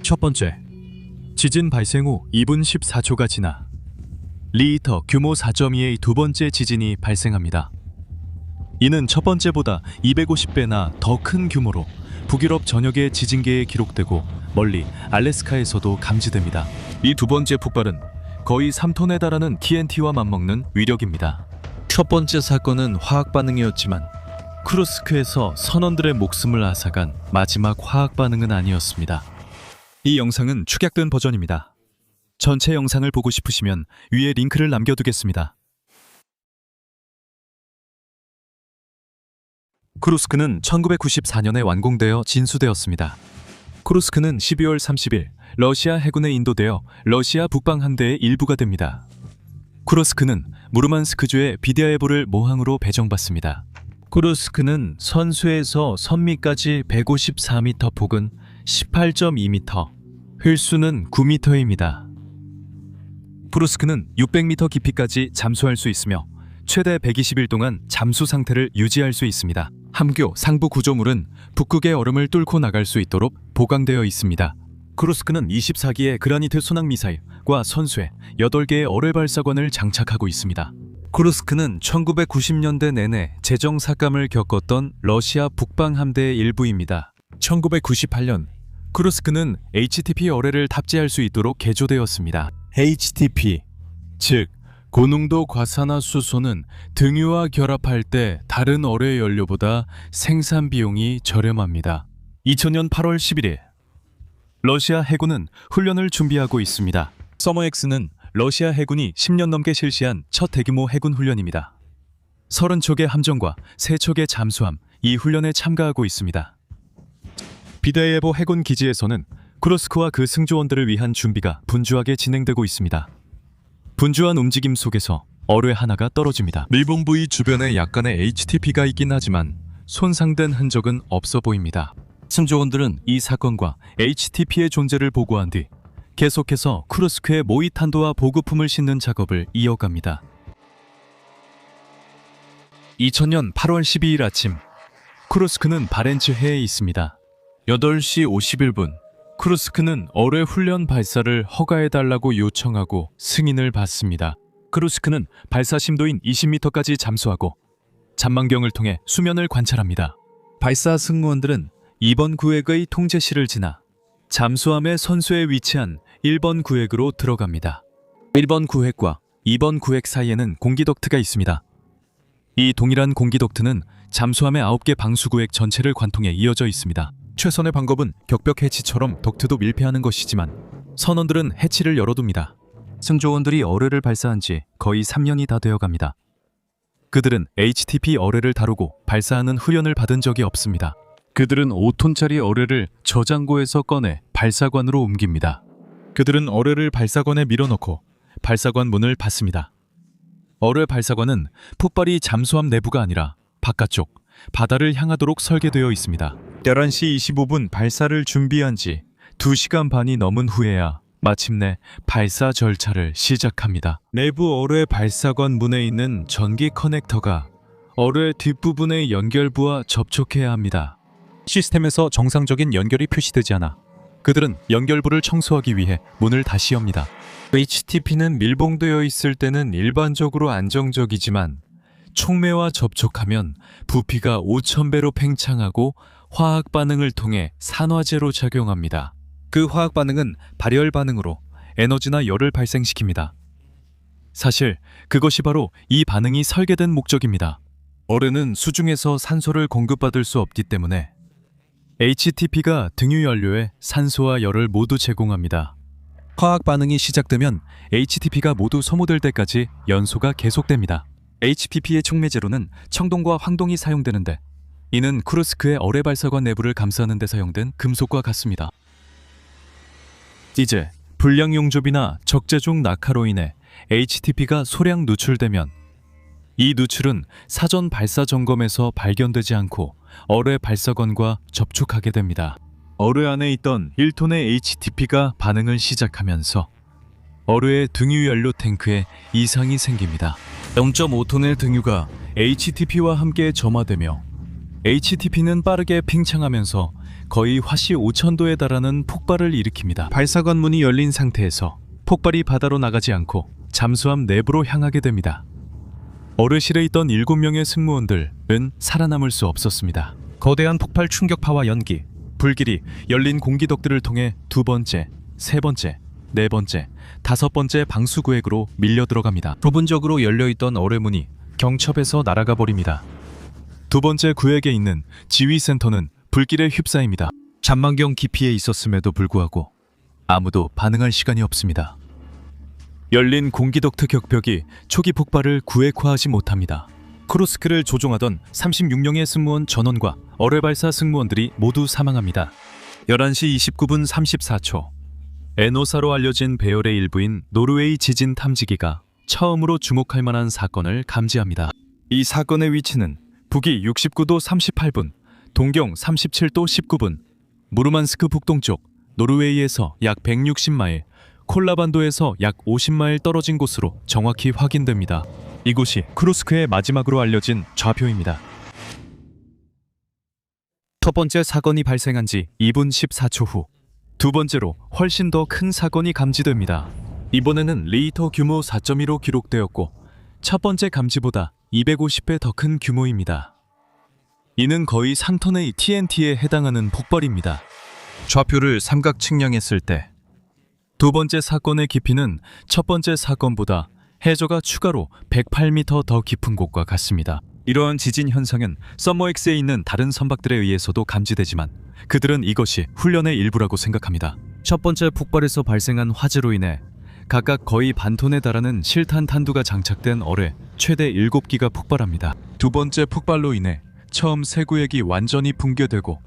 첫 번째, 지진 발생 후 2분 14초가 지나 리히터 규모 4.2의 두 번째 지진이 발생합니다. 이는 첫 번째보다 250배나 더 큰 규모로 북유럽 전역의 지진계에 기록되고 멀리 알래스카에서도 감지됩니다. 이 두 번째 폭발은 거의 3톤에 달하는 TNT와 맞먹는 위력입니다. 첫 번째 사건은 화학 반응이었지만 쿠르스크에서 선원들의 목숨을 앗아간 마지막 화학 반응은 아니었습니다. 이 영상은 축약된 버전입니다. 전체 영상을 보고 싶으시면 위에 링크를 남겨두겠습니다. 쿠르스크는 1994년에 완공되어 진수되었습니다. 쿠르스크는 12월 30일 러시아 해군에 인도되어 러시아 북방 함대의 일부가 됩니다. 쿠르스크는 무르만스크주의 비디아예보를 모항으로 배정받습니다. 쿠르스크는 선수에서 선미까지 154m, 폭은 18.2m, 휠수는 9m입니다. 쿠르스크는 600m 깊이까지 잠수할 수 있으며 최대 120일 동안 잠수 상태를 유지할 수 있습니다. 함교 상부 구조물은 북극의 얼음을 뚫고 나갈 수 있도록 보강되어 있습니다. 쿠르스크는 24기의 그라니트 순항미사일과 선수에 8개의 어뢰 발사관을 장착하고 있습니다. 쿠르스크는 1990년대 내내 재정 삭감을 겪었던 러시아 북방 함대의 일부입니다. 1998년 쿠르스크는 HTP 어뢰를 탑재할 수 있도록 개조되었습니다. HTP, 즉 고농도 과산화수소는 등유와 결합할 때 다른 어뢰 연료보다 생산 비용이 저렴합니다. 2000년 8월 11일 러시아 해군은 훈련을 준비하고 있습니다. 서머엑스는 러시아 해군이 10년 넘게 실시한 첫 대규모 해군 훈련입니다. 30척의 함정과 3척의 잠수함, 이 훈련에 참가하고 있습니다. 비디아예보 해군 기지에서는 쿠르스크와 그 승조원들을 위한 준비가 분주하게 진행되고 있습니다. 분주한 움직임 속에서 어뢰 하나가 떨어집니다. 밀봉 부위 주변에 약간의 HTP가 있긴 하지만 손상된 흔적은 없어 보입니다. 승조원들은 이 사건과 HTP의 존재를 보고한 뒤 계속해서 쿠르스크의 모의탄도와 보급품을 싣는 작업을 이어갑니다. 2000년 8월 12일 아침, 쿠르스크는 바렌츠 해에 있습니다. 8시 51분, 쿠르스크는 어뢰 훈련 발사를 허가해달라고 요청하고 승인을 받습니다. 쿠르스크는 발사 심도인 20m까지 잠수하고 잠망경을 통해 수면을 관찰합니다. 발사 승무원들은 2번 구획의 통제실을 지나 잠수함의 선수에 위치한 1번 구획으로 들어갑니다. 1번 구획과 2번 구획 사이에는 공기덕트가 있습니다. 이 동일한 공기덕트는 잠수함의 9개 방수구획 전체를 관통해 이어져 있습니다. 최선의 방법은 격벽 해치처럼 덕트도 밀폐하는 것이지만 선원들은 해치를 열어둡니다. 승조원들이 어뢰를 발사한 지 거의 3년이 다 되어갑니다. 그들은 HTP 어뢰를 다루고 발사하는 훈련을 받은 적이 없습니다. 그들은 5톤짜리 어뢰를 저장고에서 꺼내 발사관으로 옮깁니다. 그들은 어뢰를 발사관에 밀어넣고 발사관 문을 닫습니다. 어뢰 발사관은 폭발이 잠수함 내부가 아니라 바깥쪽, 바다를 향하도록 설계되어 있습니다. 11시 25분 발사를 준비한 지 2시간 반이 넘은 후에야 마침내 발사 절차를 시작합니다. 내부 어뢰 발사관 문에 있는 전기 커넥터가 어뢰 뒷부분의 연결부와 접촉해야 합니다. 시스템에서 정상적인 연결이 표시되지 않아 그들은 연결부를 청소하기 위해 문을 다시 엽니다. HTP는 밀봉되어 있을 때는 일반적으로 안정적이지만 촉매와 접촉하면 부피가 5000배로 팽창하고 화학 반응을 통해 산화제로 작용합니다. 그 화학 반응은 발열 반응으로 에너지나 열을 발생시킵니다. 사실 그것이 바로 이 반응이 설계된 목적입니다. 어뢰는 수중에서 산소를 공급받을 수 없기 때문에 HTP가 등유 연료에 산소와 열을 모두 제공합니다. 화학 반응이 시작되면 HTP가 모두 소모될 때까지 연소가 계속됩니다. HTP의 촉매제로는 청동과 황동이 사용되는데 이는 쿠르스크의 어뢰 발사관 내부를 감싸는 데 사용된 금속과 같습니다. 이제 불량 용접이나 적재중 낙하로 인해 HTP가 소량 누출되면 이 누출은 사전 발사 점검에서 발견되지 않고 어뢰 발사관과 접촉하게 됩니다. 어뢰 안에 있던 1톤의 HTP가 반응을 시작하면서 어뢰의 등유 연료 탱크에 이상이 생깁니다. 0.5톤의 등유가 HTP와 함께 점화되며 HTP는 빠르게 팽창하면서 거의 화씨 5000도에 달하는 폭발을 일으킵니다. 발사관 문이 열린 상태에서 폭발이 바다로 나가지 않고 잠수함 내부로 향하게 됩니다. 어뢰실에 있던 7명의 승무원들은 살아남을 수 없었습니다. 거대한 폭발 충격파와 연기, 불길이 열린 공기덕들을 통해 두 번째, 세 번째, 네 번째, 다섯 번째 방수 구획으로 밀려 들어갑니다. 부분적으로 열려있던 어뢰문이 경첩에서 날아가 버립니다. 두 번째 구획에 있는 지휘센터는 불길에 휩싸입니다. 잔망경 깊이에 있었음에도 불구하고 아무도 반응할 시간이 없습니다. 열린 공기덕트 격벽이 초기 폭발을 구획화하지 못합니다. 크루스크를 조종하던 36명의 승무원 전원과 어뢰발사 승무원들이 모두 사망합니다. 11시 29분 34초 에노사로 알려진 배열의 일부인 노르웨이 지진 탐지기가 처음으로 주목할 만한 사건을 감지합니다. 이 사건의 위치는 북위 69도 38분, 동경 37도 19분, 무르만스크 북동쪽 노르웨이에서 약 160마일, 콜라반도에서 약 50마일 떨어진 곳으로 정확히 확인됩니다. 이곳이 크루스크의 마지막으로 알려진 좌표입니다. 첫 번째 사건이 발생한 지 2분 14초 후, 두 번째로 훨씬 더 큰 사건이 감지됩니다. 이번에는 리히터 규모 4.2로 기록되었고 첫 번째 감지보다 250배 더 큰 규모입니다. 이는 거의 상톤의 TNT에 해당하는 폭발입니다. 좌표를 삼각 측량했을 때 두 번째 사건의 깊이는 첫 번째 사건보다 해저가 추가로 108m 더 깊은 곳과 같습니다. 이러한 지진 현상은 썸머엑스에 있는 다른 선박들에 의해서도 감지되지만 그들은 이것이 훈련의 일부라고 생각합니다. 첫 번째 폭발에서 발생한 화재로 인해 각각 거의 반톤에 달하는 실탄 탄두가 장착된 어뢰 최대 7기가 폭발합니다. 두 번째 폭발로 인해 처음 세 구획이 완전히 붕괴되고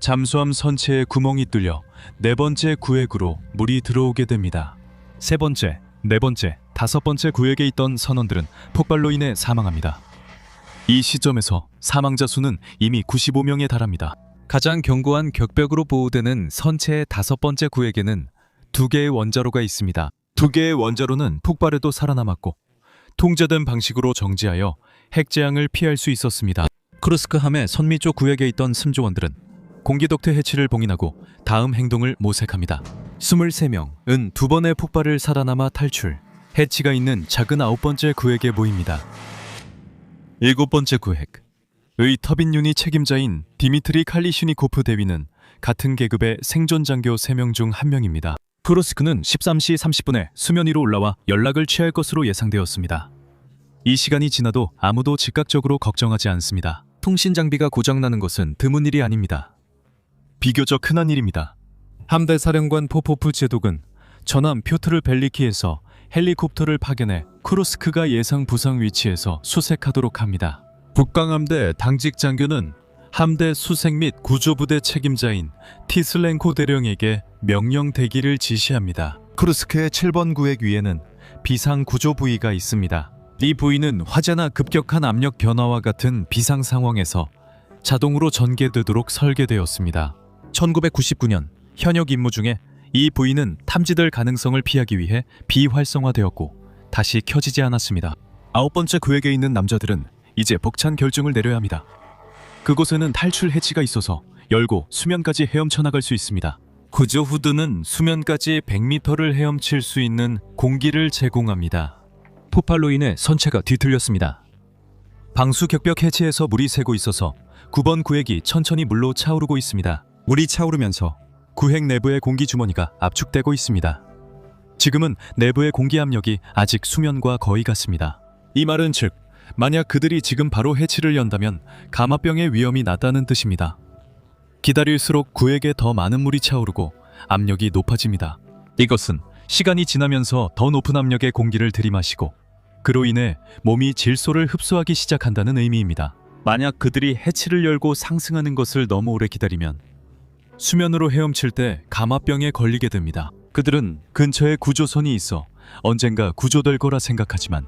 잠수함 선체에 구멍이 뚫려 네 번째 구획으로 물이 들어오게 됩니다. 세 번째, 네 번째, 다섯 번째 구획에 있던 선원들은 폭발로 인해 사망합니다. 이 시점에서 사망자 수는 이미 95명에 달합니다. 가장 견고한 격벽으로 보호되는 선체의 다섯 번째 구획에는 두 개의 원자로가 있습니다. 두 개의 원자로는 폭발에도 살아남았고 통제된 방식으로 정지하여 핵재앙을 피할 수 있었습니다. 크루스크 함의 선미 쪽 구획에 있던 승조원들은 공기덕트 해치를 봉인하고 다음 행동을 모색합니다. 23명은 두 번의 폭발을 살아남아 탈출. 해치가 있는 작은 9번째 구획에 모입니다. 7번째 구획의 터빈 유닛 책임자인 디미트리 칼리슈니코프 대위는 같은 계급의 생존 장교 3명 중 1명입니다. 크루스크는 13시 30분에 수면 위로 올라와 연락을 취할 것으로 예상되었습니다. 이 시간이 지나도 아무도 즉각적으로 걱정하지 않습니다. 통신 장비가 고장나는 것은 드문 일이 아닙니다. 비교적 흔한 일입니다. 함대 사령관 포포프 제독은 전함 표트르 벨리키에서 헬리콥터를 파견해 크루스크가 예상 부상 위치에서 수색하도록 합니다. 북방함대 당직 장교는 함대 수색 및 구조부대 책임자인 티슬렌코 대령에게 명령 대기를 지시합니다. 크루스크의 7번 구획 위에는 비상 구조 부위가 있습니다. 이 부위는 화재나 급격한 압력 변화와 같은 비상 상황에서 자동으로 전개되도록 설계되었습니다. 1999년 현역 임무 중에 이 부위는 탐지될 가능성을 피하기 위해 비활성화되었고 다시 켜지지 않았습니다. 9번째 구획에 있는 남자들은 이제 벅찬 결정을 내려야 합니다. 그곳에는 탈출 해치가 있어서 열고 수면까지 헤엄쳐 나갈 수 있습니다. 구조 후드는 수면까지 100m를 헤엄칠 수 있는 공기를 제공합니다. 폭발로 인해 선체가 뒤틀렸습니다. 방수 격벽 해치에서 물이 새고 있어서 9번 구획이 천천히 물로 차오르고 있습니다. 물이 차오르면서 구획 내부의 공기 주머니가 압축되고 있습니다. 지금은 내부의 공기 압력이 아직 수면과 거의 같습니다. 이 말은 즉 만약 그들이 지금 바로 해치를 연다면 감화병의 위험이 낮다는 뜻입니다. 기다릴수록 구획에 더 많은 물이 차오르고 압력이 높아집니다. 이것은 시간이 지나면서 더 높은 압력의 공기를 들이마시고 그로 인해 몸이 질소를 흡수하기 시작한다는 의미입니다. 만약 그들이 해치를 열고 상승하는 것을 너무 오래 기다리면 수면으로 헤엄칠 때 감화병에 걸리게 됩니다. 그들은 근처에 구조선이 있어 언젠가 구조될 거라 생각하지만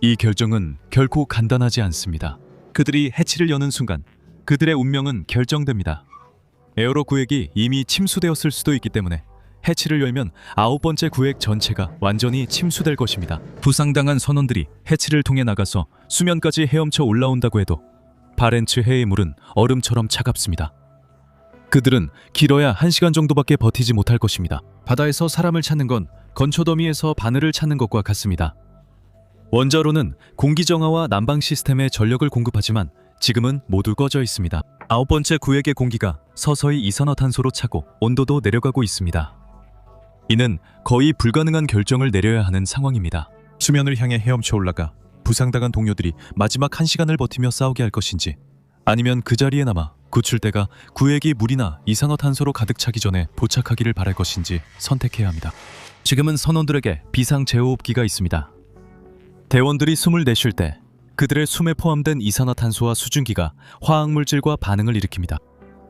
이 결정은 결코 간단하지 않습니다. 그들이 해치를 여는 순간 그들의 운명은 결정됩니다. 에어로 구획이 이미 침수되었을 수도 있기 때문에 해치를 열면 9번째 구획 전체가 완전히 침수될 것입니다. 부상당한 선원들이 해치를 통해 나가서 수면까지 헤엄쳐 올라온다고 해도 바렌츠 해의 물은 얼음처럼 차갑습니다. 그들은 길어야 1시간 정도밖에 버티지 못할 것입니다. 바다에서 사람을 찾는 건 건초더미에서 바늘을 찾는 것과 같습니다. 원자로는 공기정화와 난방 시스템에 전력을 공급하지만 지금은 모두 꺼져 있습니다. 9번째 구획의 공기가 서서히 이산화탄소로 차고 온도도 내려가고 있습니다. 이는 거의 불가능한 결정을 내려야 하는 상황입니다. 수면을 향해 헤엄쳐 올라가 부상당한 동료들이 마지막 1시간을 버티며 싸우게 할 것인지, 아니면 그 자리에 남아 구출대가 구획이 물이나 이산화탄소로 가득 차기 전에 포착하기를 바랄 것인지 선택해야 합니다. 지금은 선원들에게 비상제호흡기가 있습니다. 대원들이 숨을 내쉴 때 그들의 숨에 포함된 이산화탄소와 수증기가 화학물질과 반응을 일으킵니다.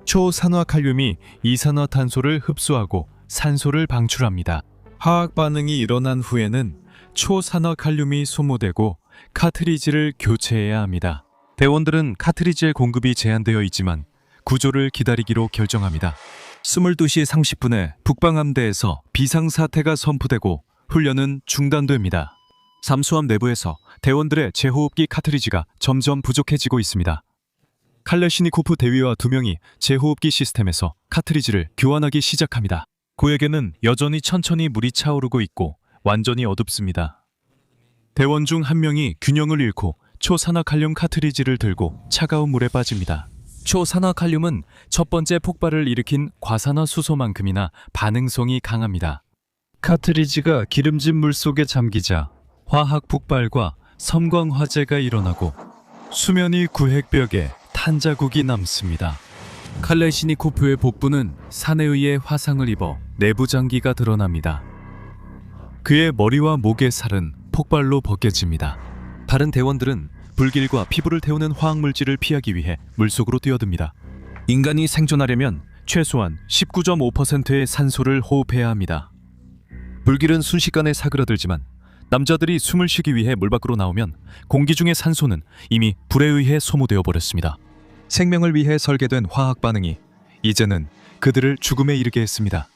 초산화칼륨이 이산화탄소를 흡수하고 산소를 방출합니다. 화학 반응이 일어난 후에는 초산화칼륨이 소모되고 카트리지를 교체해야 합니다. 대원들은 카트리지의 공급이 제한되어 있지만 구조를 기다리기로 결정합니다. 22시 30분에 북방함대에서 비상사태가 선포되고 훈련은 중단됩니다. 잠수함 내부에서 대원들의 제호흡기 카트리지가 점점 부족해지고 있습니다. 칼레시니코프 대위와 2명이 제호흡기 시스템에서 카트리지를 교환하기 시작합니다. 구에게는 여전히 천천히 물이 차오르고 있고 완전히 어둡습니다. 대원 중 1명이 균형을 잃고 초산화칼륨 카트리지를 들고 차가운 물에 빠집니다. 초산화칼륨은 첫 번째 폭발을 일으킨 과산화수소만큼이나 반응성이 강합니다. 카트리지가 기름진 물 속에 잠기자 화학 폭발과 섬광화재가 일어나고 수면이 구획벽에 탄자국이 남습니다. 칼레시니코프의 복부는 산에 의해 화상을 입어 내부 장기가 드러납니다. 그의 머리와 목의 살은 폭발로 벗겨집니다. 다른 대원들은 불길과 피부를 태우는 화학물질을 피하기 위해 물속으로 뛰어듭니다. 인간이 생존하려면 최소한 19.5%의 산소를 호흡해야 합니다. 불길은 순식간에 사그라들지만 남자들이 숨을 쉬기 위해 물 밖으로 나오면 공기 중의 산소는 이미 불에 의해 소모되어 버렸습니다. 생명을 위해 설계된 화학 반응이 이제는 그들을 죽음에 이르게 했습니다.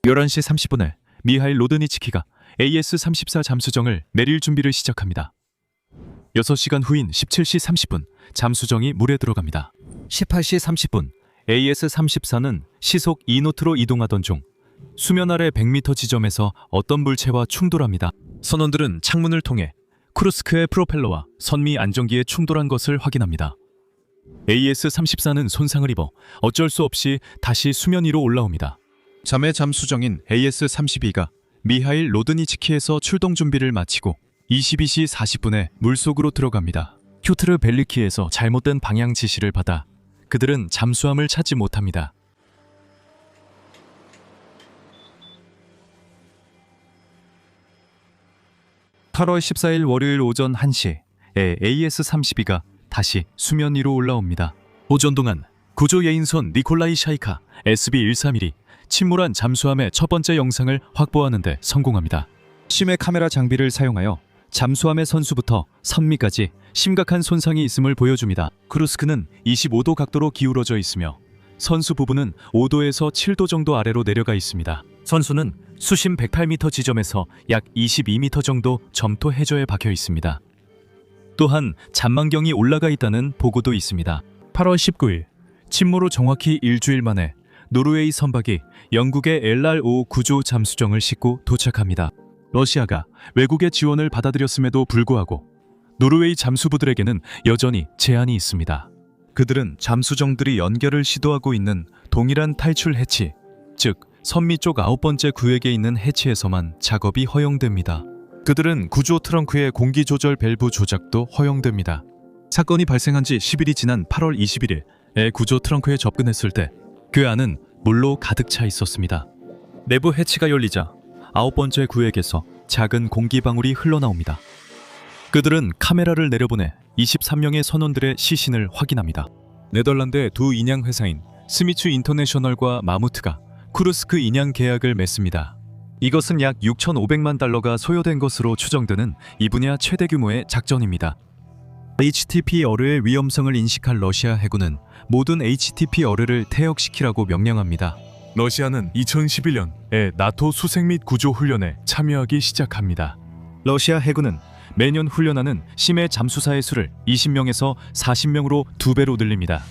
(11시 30분에) 미하일 로드니츠키가 AS-34 잠수정을 내릴 준비를 시작합니다. 6시간 후인 17시 30분 잠수정이 물에 들어갑니다. 18시 30분 AS-34는 시속 2노트로 이동하던 중 수면 아래 100m 지점에서 어떤 물체와 충돌합니다. 선원들은 창문을 통해 쿠르스크의 프로펠러와 선미 안정기에 충돌한 것을 확인합니다. AS-34는 손상을 입어 어쩔 수 없이 다시 수면 위로 올라옵니다. 잠의 잠수정인 AS-32가 미하일 로드니츠키에서 출동 준비를 마치고 22시 40분에 물속으로 들어갑니다. 휴트르 벨리키에서 잘못된 방향 지시를 받아 그들은 잠수함을 찾지 못합니다. (8월 14일) 월요일 오전 1시에 AS-32가 다시 수면 위로 올라옵니다. 오전 동안 구조 예인선 니콜라이 샤이카 SB-131이 침몰한 잠수함의 첫 번째 영상을 확보하는 데 성공합니다. 심해 카메라 장비를 사용하여 잠수함의 선수부터 선미까지 심각한 손상이 있음을 보여줍니다. 크루스크는 25도 각도로 기울어져 있으며 선수 부부는 5도에서 7도 정도 아래로 내려가 있습니다. 선수는 수심 108m 지점에서 약 22m 정도 점토 해저에 박혀 있습니다. 또한 잔망경이 올라가 있다는 보고도 있습니다. 8월 19일 침몰 후 정확히 일주일 만에 노르웨이 선박이 영국의 LR5 구조 잠수정을 싣고 도착합니다. 러시아가 외국의 지원을 받아들였음에도 불구하고 노르웨이 잠수부들에게는 여전히 제한이 있습니다. 그들은 잠수정들이 연결을 시도하고 있는 동일한 탈출 해치, 즉 선미 쪽 9번째 구획에 있는 해치에서만 작업이 허용됩니다. 그들은 구조 트렁크의 공기 조절 밸브 조작도 허용됩니다. 사건이 발생한 지 10일이 지난 8월 21일에 구조 트렁크에 접근했을 때 그 안은 물로 가득 차 있었습니다. 내부 해치가 열리자 9번째 구획에서 작은 공기방울이 흘러나옵니다. 그들은 카메라를 내려보내 23명의 선원들의 시신을 확인합니다. 네덜란드의 두 인양 회사인 스미츠 인터내셔널과 마무트가 쿠르스크 인양 계약을 맺습니다. 이것은 약 6,500만 달러가 소요된 것으로 추정되는 이 분야 최대 규모의 작전입니다. HTP 어뢰의 위험성을 인식한 러시아 해군은 모든 HTP 어뢰를 퇴역시키라고 명령합니다. 러시아는 2011년에 나토 수색 및 구조 훈련에 참여하기 시작합니다. 러시아 해군은 매년 훈련하는 심해 잠수사의 수를 20명에서 40명으로 2배로 늘립니다.